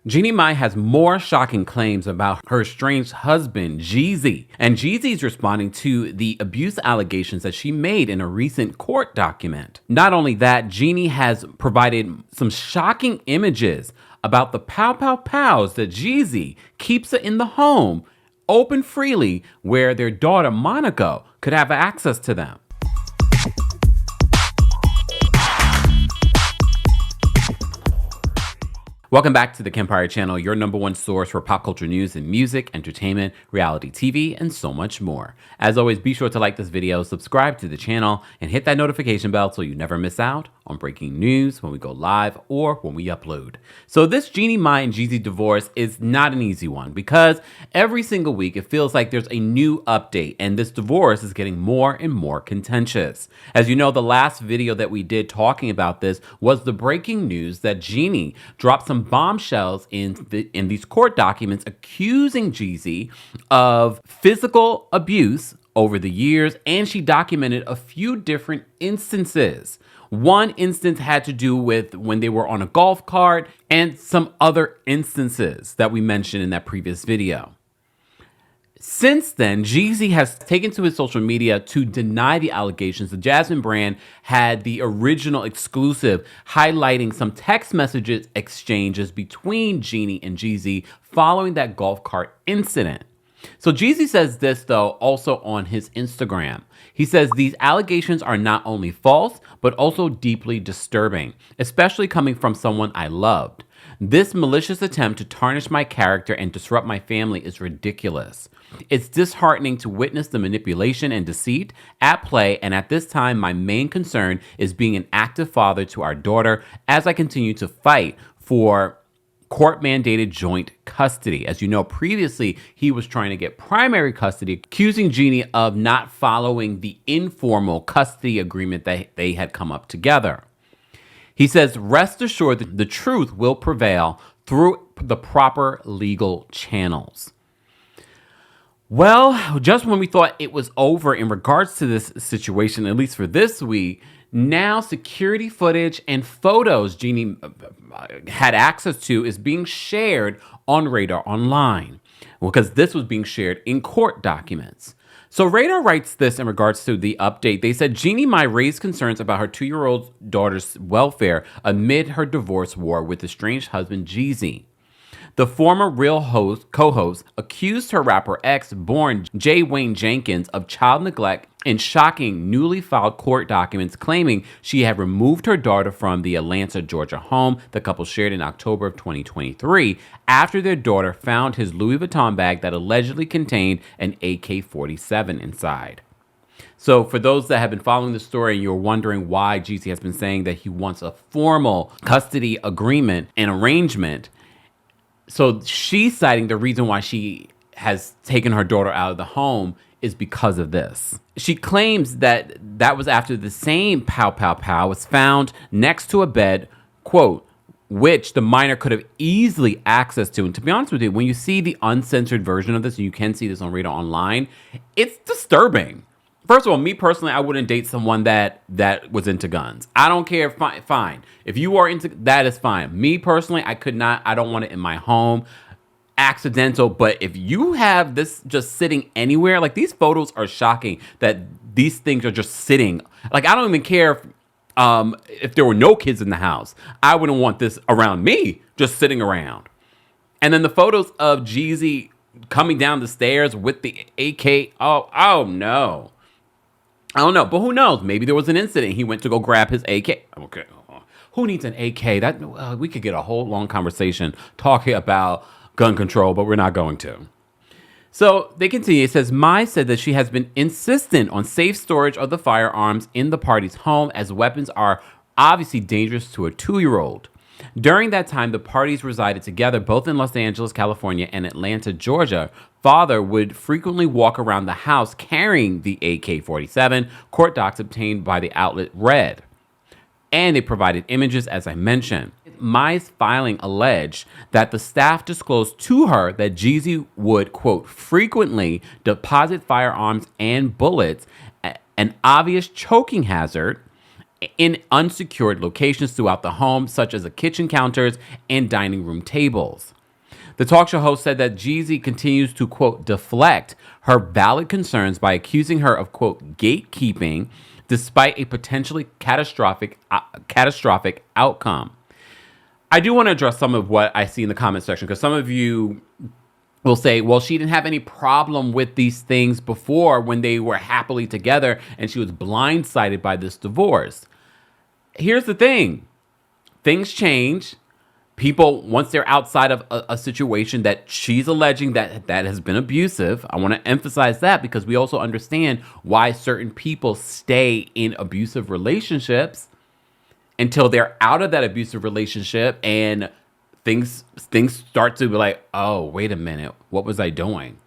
Jeannie Mai has more shocking claims about her estranged husband, Jeezy. And Jeezy's responding to the abuse allegations that she made in a recent court document. Not only that, Jeannie has provided some shocking images about the pow pow pows that Jeezy keeps in the home open freely where their daughter Monica could have access to them. Welcome back to the Kempire channel, your number one source for pop culture news and music, entertainment, reality TV, and so much more. As always, be sure to like this video, subscribe to the channel, and hit that notification bell so you never miss out on breaking news when we go live or when we upload. So this Jeannie Mai and Jeezy divorce is not an easy one because every single week it feels like there's a new update and this divorce is getting more and more contentious. As you know, the last video that we did talking about this was the breaking news that Jeannie dropped some bombshells in these court documents accusing Jeezy of physical abuse over the years, and she documented a few different instances. One instance had to do with when they were on a golf cart and some other instances that we mentioned in that previous video. Since then, Jeezy has taken to his social media to deny the allegations. The Jasmine brand had the original exclusive highlighting some text messages exchanges between Jeannie and Jeezy following that golf cart incident. So Jeezy says this, though, also on his Instagram. He says, "These allegations are not only false, but also deeply disturbing, especially coming from someone I loved. This malicious attempt to tarnish my character and disrupt my family is ridiculous. It's disheartening to witness the manipulation and deceit at play, and at this time, my main concern is being an active father to our daughter as I continue to fight for court-mandated joint custody." As you know, previously, he was trying to get primary custody, accusing Jeannie of not following the informal custody agreement that they had come up together. He says, "Rest assured that the truth will prevail through the proper legal channels." Well, just when we thought it was over in regards to this situation, at least for this week, now security footage and photos Jeannie had access to is being shared on Radar Online, because this was being shared in court documents. So Radar writes this in regards to the update. They said Jeannie Mai raised concerns about her 2-year-old daughter's welfare amid her divorce war with estranged husband Jeezy. The former Real co-host accused her rapper ex-born J. Wayne Jenkins of child neglect in shocking newly filed court documents claiming she had removed her daughter from the Atlanta, Georgia home the couple shared in October of 2023 after their daughter found his Louis Vuitton bag that allegedly contained an AK-47 inside. So for those that have been following the story and you're wondering why Jeezy has been saying that he wants a formal custody agreement and arrangement, so she's citing the reason why she has taken her daughter out of the home is because of this. She claims that that was after the same pow pow pow was found next to a bed, quote, which the minor could have easily access to. And to be honest with you, when you see the uncensored version of this, and you can see this on Radar Online, it's disturbing. First of all, me personally, I wouldn't date someone that was into guns. I don't care. Fine. If you are into that, is fine. Me personally, I could not. I don't want it in my home. Accidental. But if you have this just sitting anywhere, like these photos are shocking that these things are just sitting. Like I don't even care if there were no kids in the house. I wouldn't want this around me, just sitting around. And then the photos of Jeezy coming down the stairs with the AK. Oh no. I don't know, but who knows? Maybe there was an incident. He went to go grab his AK. Okay, who needs an AK? That we could get a whole long conversation talking about gun control, but we're not going to. So they continue. It says, Mai said that she has been insistent on safe storage of the firearms in the party's home, as weapons are obviously dangerous to a 2-year-old. During that time, the parties resided together both in Los Angeles, California, and Atlanta, Georgia. Father would frequently walk around the house carrying the AK-47, court docs obtained by the outlet read. And they provided images, as I mentioned. Mai's filing alleged that the staff disclosed to her that Jeezy would, quote, frequently deposit firearms and bullets, an obvious choking hazard, in unsecured locations throughout the home, such as the kitchen counters and dining room tables. The talk show host said that Jeezy continues to, quote, deflect her valid concerns by accusing her of, quote, gatekeeping despite a potentially catastrophic outcome. I do want to address some of what I see in the comment section, because some of you will say, well, she didn't have any problem with these things before when they were happily together and she was blindsided by this divorce. Here's the thing. Things change. People, once they're outside of a situation that she's alleging that has been abusive, I want to emphasize that, because we also understand why certain people stay in abusive relationships until they're out of that abusive relationship and things start to be like, oh, wait a minute, what was I doing?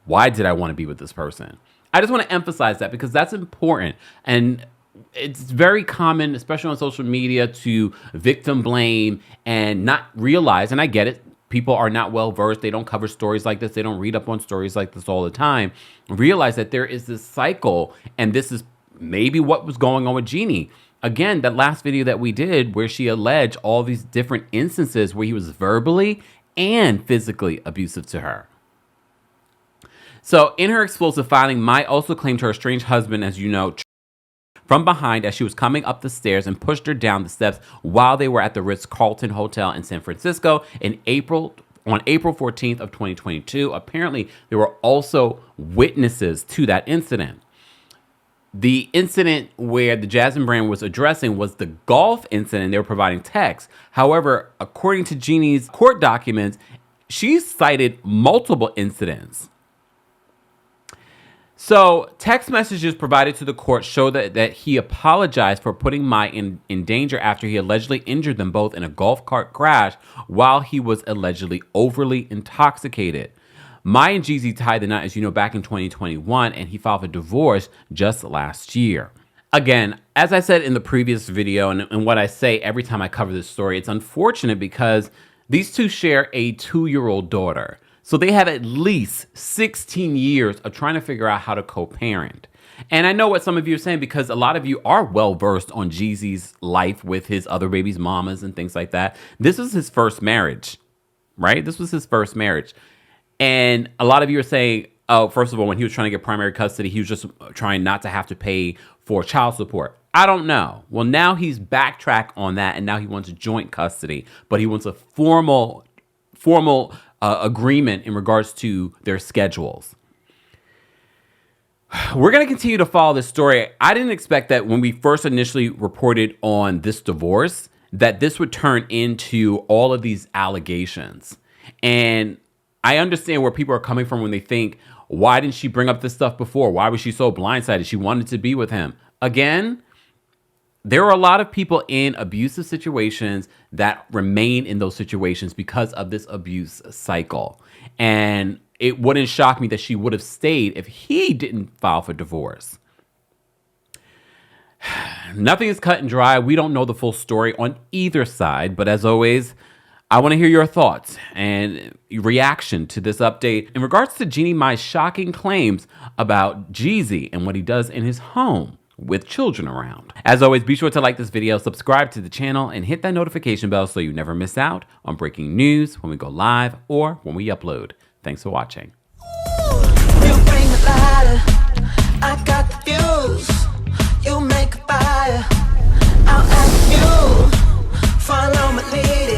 Why did I want to be with this person? I just want to emphasize that, because that's important. And it's very common, especially on social media, to victim blame and not realize, and I get it, people are not well versed, they don't cover stories like this, they don't read up on stories like this all the time, realize that there is this cycle, and this is maybe what was going on with Jeannie. Again, that last video that we did where she alleged all these different instances where he was verbally and physically abusive to her. So in her explosive filing, Mai also claimed her estranged husband, as you know, from behind as she was coming up the stairs and pushed her down the steps while they were at the Ritz-Carlton Hotel in San Francisco on April 14th of 2022. Apparently, there were also witnesses to that incident. The incident where the Jasmine brand was addressing was the golf incident. They were providing text. However, according to Jeannie's court documents, she cited multiple incidents. So text messages provided to the court show that he apologized for putting Mai in danger after he allegedly injured them both in a golf cart crash while he was allegedly overly intoxicated. Mai and Jeezy tied the knot, as you know, back in 2021, and he filed for divorce just last year. Again, as I said in the previous video, and what I say every time I cover this story, it's unfortunate because these two share a 2-year-old daughter. So they have at least 16 years of trying to figure out how to co-parent. And I know what some of you are saying, because a lot of you are well-versed on Jeezy's life with his other baby's mamas and things like that. This was his first marriage, right? This was his first marriage. And a lot of you are saying, oh, first of all, when he was trying to get primary custody, he was just trying not to have to pay for child support. I don't know. Well, now he's backtracked on that, and now he wants joint custody, but he wants a formal agreement in regards to their schedules. We're going to continue to follow this story. I didn't expect that when we first initially reported on this divorce, that this would turn into all of these allegations. And I understand where people are coming from when they think, why didn't she bring up this stuff before? Why was she so blindsided? She wanted to be with him. Again, there are a lot of people in abusive situations that remain in those situations because of this abuse cycle. And it wouldn't shock me that she would have stayed if he didn't file for divorce. Nothing is cut and dry. We don't know the full story on either side. But as always, I want to hear your thoughts and reaction to this update in regards to Jeannie Mai's shocking claims about Jeezy and what he does in his home with children around. As always, be sure to like this video, subscribe to the channel, and hit that notification bell so you never miss out on breaking news when we go live or when we upload. Thanks for watching. You bring the lighter, I got the fuse. You make a fire, I'll ask you. Follow my lead.